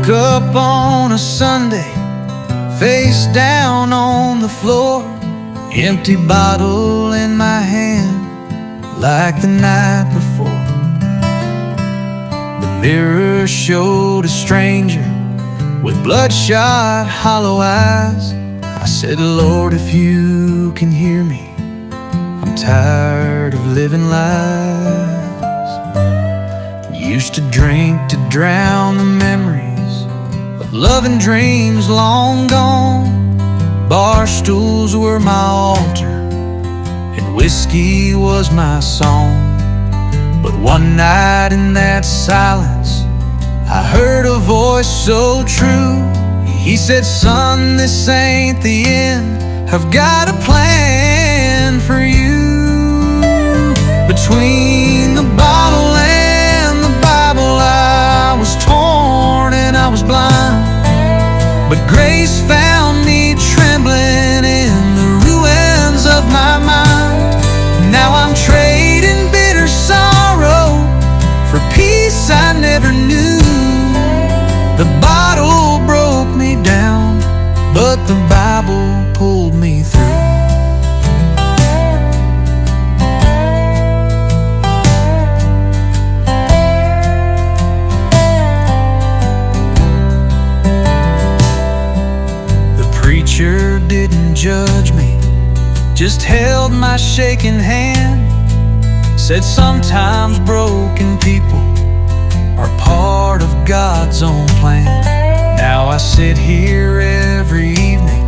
Woke up on a Sunday, face down on the floor, empty bottle in my hand, like the night before. The mirror showed a stranger with bloodshot, hollow eyes. I said, Lord, if you can hear me, I'm tired of living lies. Used to drink to drown the memories of love and dreams long gone. Bar stools were my altar, and whiskey was my song. But one night in that silence, I heard a voice so true. He said, son, this ain't the end, I've got a plan for you. Between the bottle and the Bible, I was torn and I was blind, but grace found me trembling in the ruins of my mind. Now I'm trading bitter sorrow for peace I never knew. The bottle broke me down, but the Bible pulled me through. The preacher didn't judge me, just held my shaking hand. Said sometimes broken people are part of God's own plan. Now I sit here every evening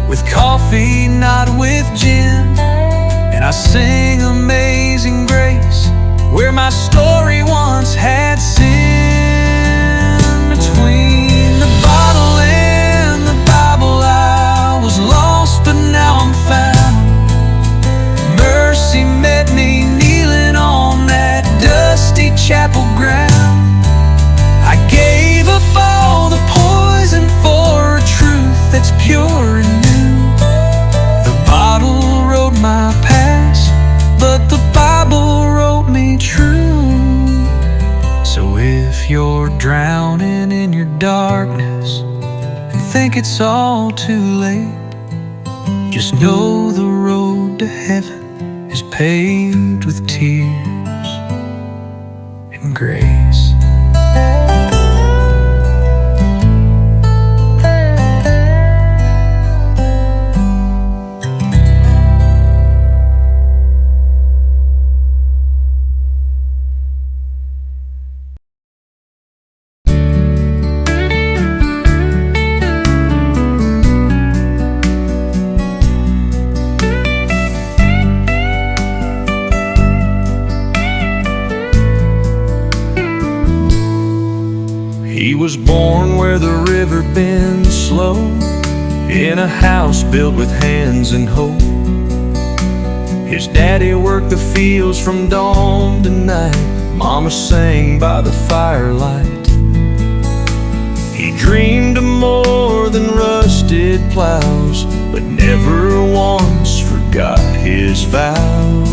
with coffee, not with gin, and I sing Amazing Grace, where my story once had sin. Between the bottle and the Bible, I was lost, but now I'm found. Mercy met me kneeling on that dusty chapel ground. I gave up all the poison for a truth that's pure and new. The bottle wrote my past, but the Bible wrote me true. So if you're drowning in your darkness and think it's all too late, just know the road to heaven is paved with tears and grace. He was born where the river bends slow, in a house built with hands and hope. His daddy worked the fields from dawn to night, Mama sang by the firelight. He dreamed of more than rusted plows, but never once forgot his vows.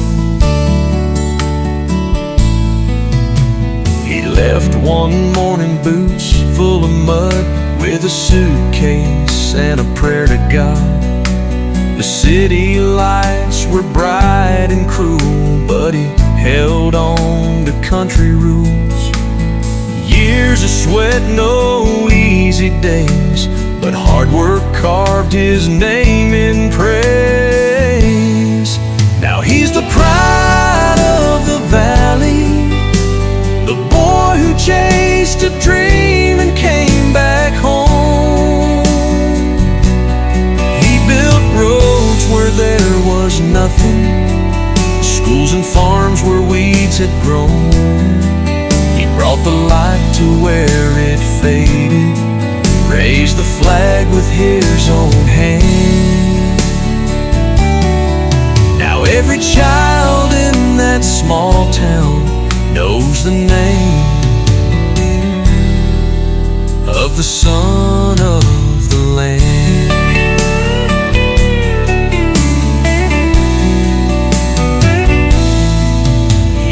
He left one morning, boots full of mud, with a suitcase and a prayer to God. The city lights were bright and cruel, but he held on to country rules. Years of sweat, no easy days, but hard work carved his name in praise. Now he's the pride of the valley, the boy who chased a dream and came back home. He built roads where there was nothing, schools and farms where weeds had grown. He brought the light to where it faded, raised the flag with his own hand. Now every child in that small town knows the name of the Son of the Land.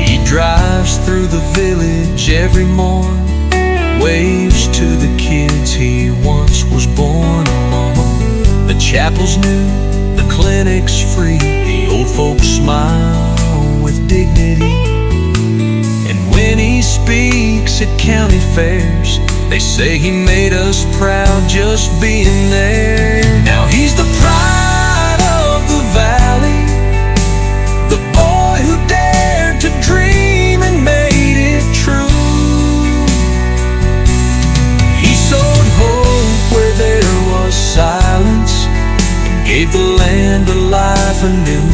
He drives through the village every morn, waves to the kids chapel's new, the clinic's free. The old folks smile with dignity, and when he speaks at county fairs, they say he made us proud just being there. Now he's the pride of the valley, the boy who dared to dream and made it true. He sowed hope where there was silence, and gave the land a life anew.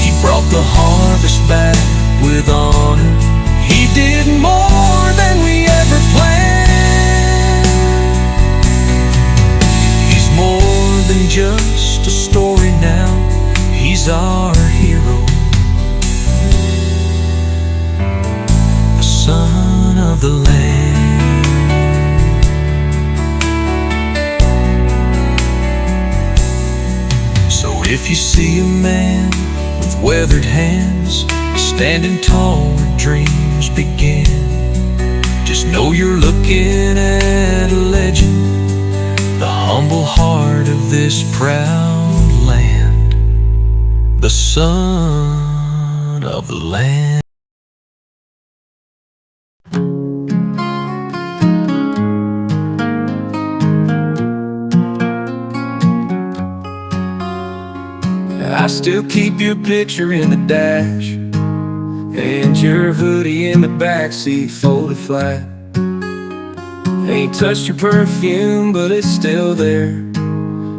He brought the harvest back with honor. He did more than we ever planned. He's more than just a story now. He's our hero, the son of the land. So if you see a man with weathered hands, standing tall where dreams begin, just know you're looking at a legend, the humble heart of this proud land, the son of the land. I still keep your picture in the dash, and your hoodie in the backseat folded flat. Ain't touched your perfume, but it's still there,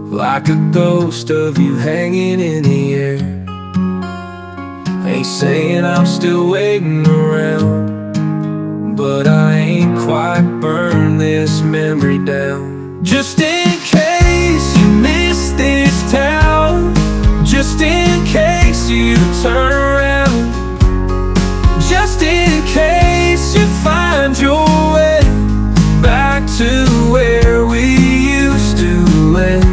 like a ghost of you hanging in the air. Ain't saying I'm still waiting around, but I ain't quite burned this memory down. Just in case you miss this town, just in case you turn around, just in case you find your way back to where we used to live.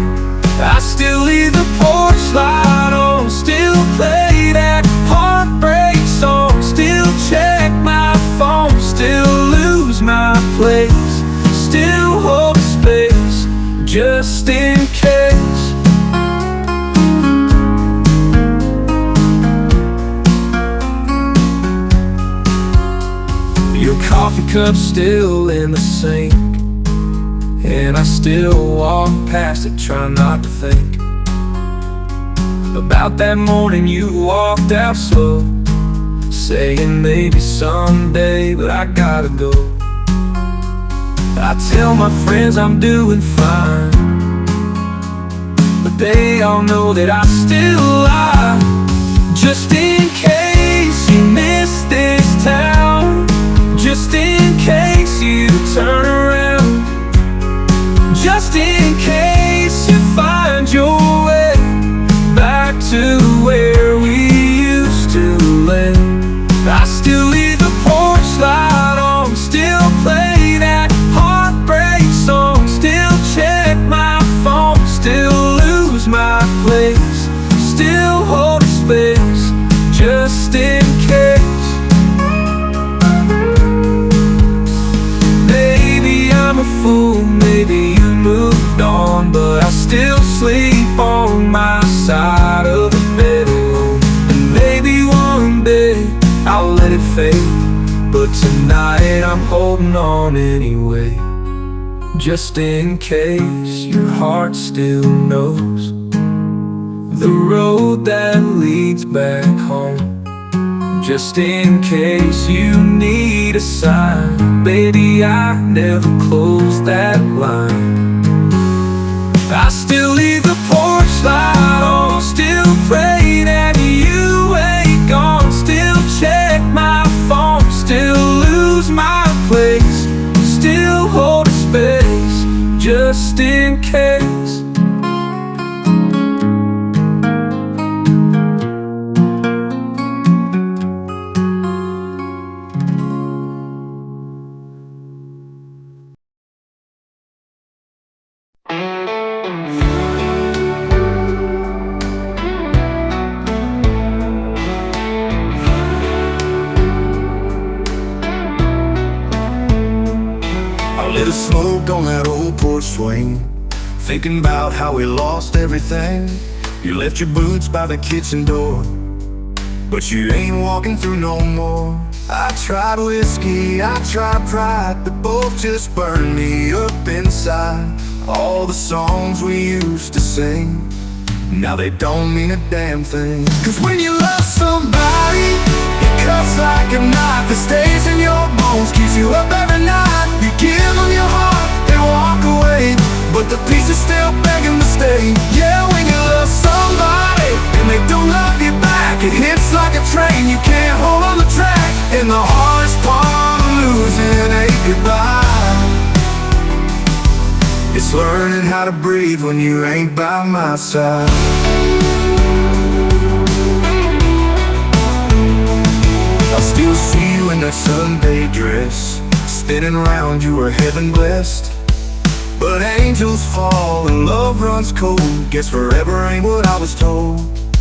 I still leave the porch light on, still play that heartbreak song, still check my phone, still lose my place, still hold space, just in case. Your coffee cup's still in the sink, and I still walk past it, try not to think about that morning you walked out slow, saying maybe someday, but I gotta go. I tell my friends I'm doing fine, but they all know that I still lie. Just in case you miss this town, just in case you turn around, just in case you find your way back to where we used to live. I still leave the porch light on, still play that heartbreak song, still check my phone, still lose my place, still hold a space, just in case. I'm a fool, maybe you moved on, but I still sleep on my side of the bed alone. And maybe one day I'll let it fade, but tonight I'm holding on anyway, just in case your heart still knows the road that leads back home. Just in case you need a sign, baby, I never closed that line. I still leave the porch light on, still pray that you ain't gone, still check my phone, still lose my place, still hold a space, just in case. Lit a smoke on that old porch swing, thinking about how we lost everything. You left your boots by the kitchen door, but you ain't walking through no more. I tried whiskey, I tried pride, but both just burned me up inside. All the songs we used to sing, now they don't mean a damn thing. Cause when you love somebody, it cuts like a knife that stays in your bones, keeps you up every night. You give them your heart, they walk away, but the piece is still begging to stay. Yeah, when you love somebody and they don't love you back, it hits like a train, you can't hold on the track. And the hardest part of losing ain't goodbye, it's learning how to breathe when you ain't by my side. I still see you in that Sunday dress, spinning around, you were heaven blessed. But angels fall and love runs cold, guess forever ain't what I was told.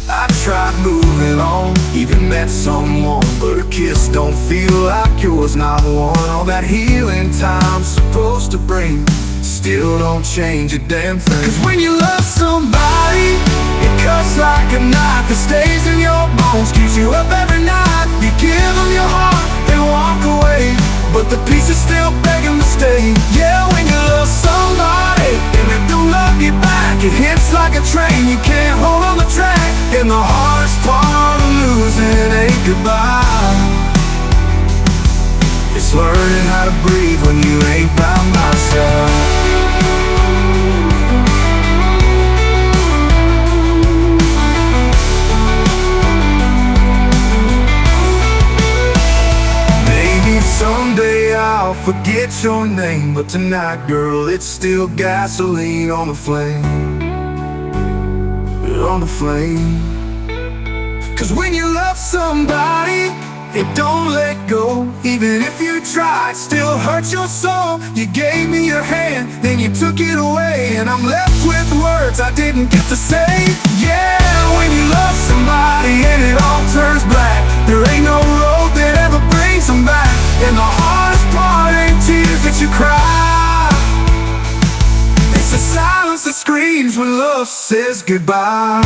I tried moving on, even met someone, but a kiss don't feel like yours, not one. All that healing time's supposed to bring still don't change a damn thing. Cause when you love somebody, it cuts like a knife that stays in your bones, keeps you up every night. You give them your heart, they walk away, but the piece is still begging to stay. Yeah, when you love somebody and they don't love you back, it hits like a train, you can't hold on the track. And the hardest part of losing ain't goodbye, it's learning how to breathe when you ain't by my side. Maybe someday I'll forget your name, but tonight, girl, it's still gasoline on the flame, on the flame. Cause when you love somebody, it don't let go. Even if you try, it still hurts your soul. You gave me your hand, then you took it away, and I'm left with words I didn't get to say. Yeah, when you love somebody and it all turns black, there ain't no road that ever brings them back. And the hardest part ain't tears that you cry, it's the silence that screams when love says goodbye.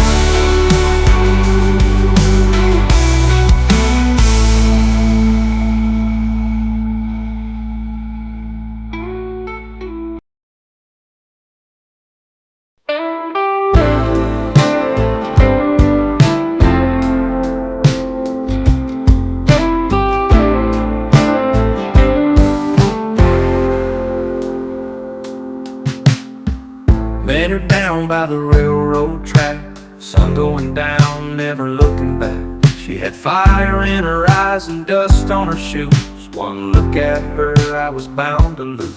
Met her down by the railroad track, sun going down, never looking back. She had fire in her eyes and dust on her shoes. One look at her, I was bound to lose.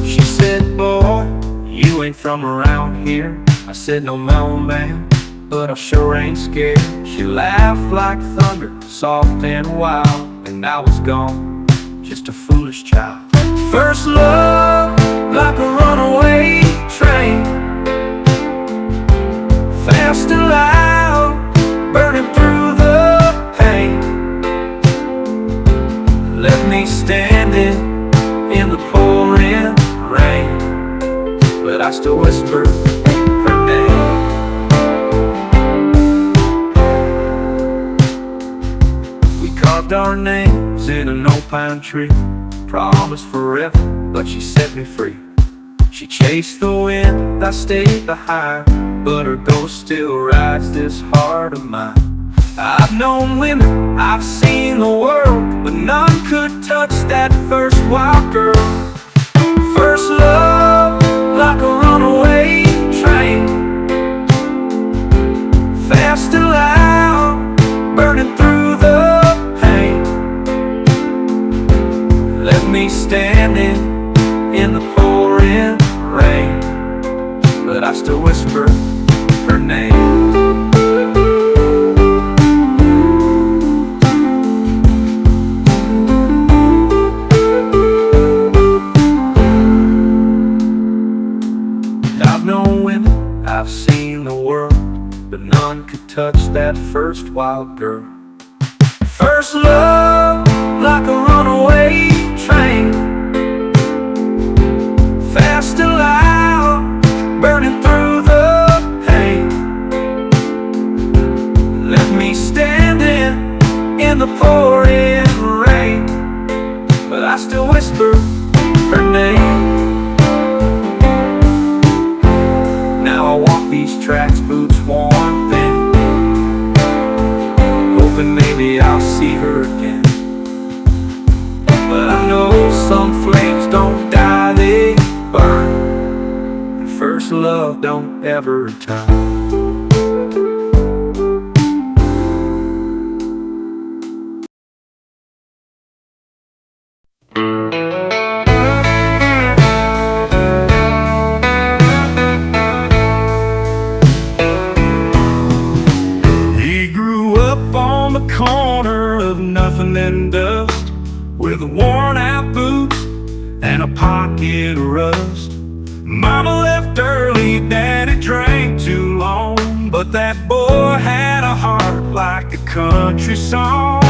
She said, boy, you ain't from around here. I said, no, man, but I sure ain't scared. She laughed like thunder, soft and wild, and I was gone, just a foolish child. First love, like a runaway train, fast and loud, burning through the pain. Left me standing in the pouring rain, but I still whisper her name. We carved our names in an old pine tree, promised forever, but she set me free. She chased the wind, I stayed the high, but her ghost still rides this heart of mine. I've known women, I've seen the world, but none could touch that first wild girl. First love, like a runaway train, fast and loud, burning through the pain. Left me standing in the pouring rain, but I still whisper her name. I've known women, I've seen the world, but none could touch that first wild girl. First love, like a runaway in the pouring rain, but I still whisper her name. Now I walk these tracks, boots worn thin, hoping maybe I'll see her again. But I know some flames don't die, they burn, and first love don't ever return. He grew up on the corner of nothing and dust, with worn out boots and a pocket of rust. Mama left early, daddy drank too long, but that boy had a heart like a country song.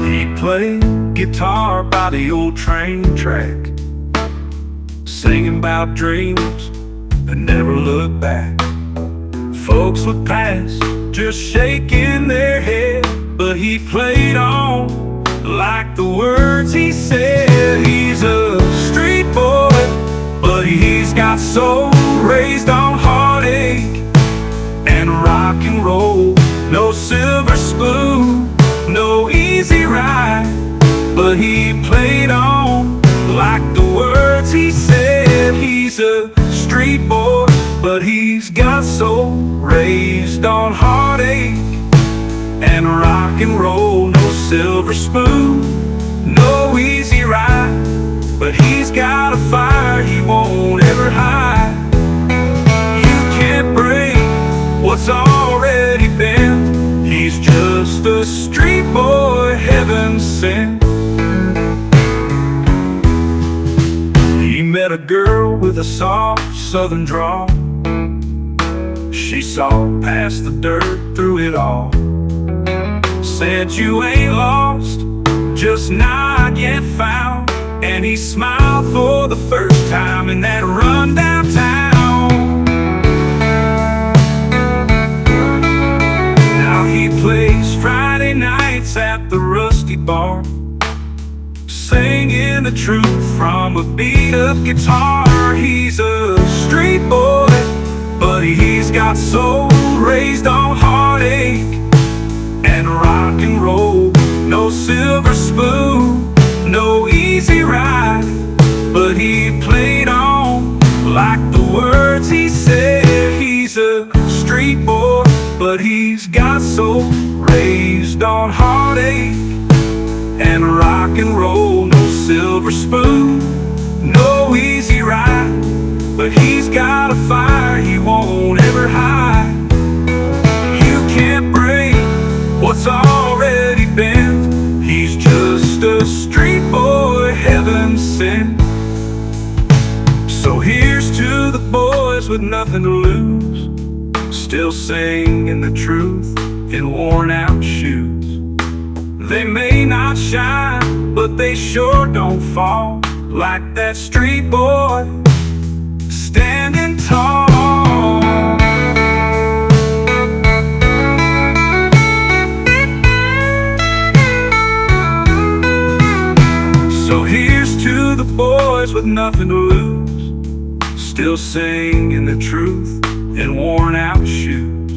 He played guitar by the old train track, singing about dreams that never looked back. Folks would pass, just shaking their head, but he played on like the words he said. He's a street boy, but he's got soul, raised on heartache and rock and roll. No silver spoon, no easy ride, but he played on like the words he said. He's a street boy, but he's got soul, raised on heartache and rock and roll. No silver spoon, no easy ride, but he's got a fire he won't ever hide. You can't break what's already been. He's just a street boy heaven sent. He met a girl with a soft southern drawl. She saw past the dirt through it all. Said you ain't lost, just not yet found. And he smiled for the first time in that rundown town. Now he plays Friday nights at the rusty bar, singing the truth from a beat-up guitar. He's a street boy, but he's got soul, raised on heartache and rock and roll. No silver spoon, no easy ride, but he played on like the words he said. He's a street boy, but he's got soul, raised on heartache and rock and roll. No silver spoon, no easy ride, but he's got a fire he won't ever hide. You can't break what's already been. He's just a street boy heaven sent. So here's to the boys with nothing to lose, still singing the truth in worn out shoes. They may not shine, but they sure don't fall, like that street boy standing tall. So here's to the boys with nothing to lose, still singing the truth in worn out shoes.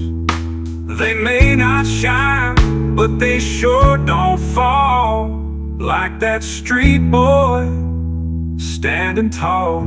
They may not shine, but they sure don't fall, like that street boy standing tall.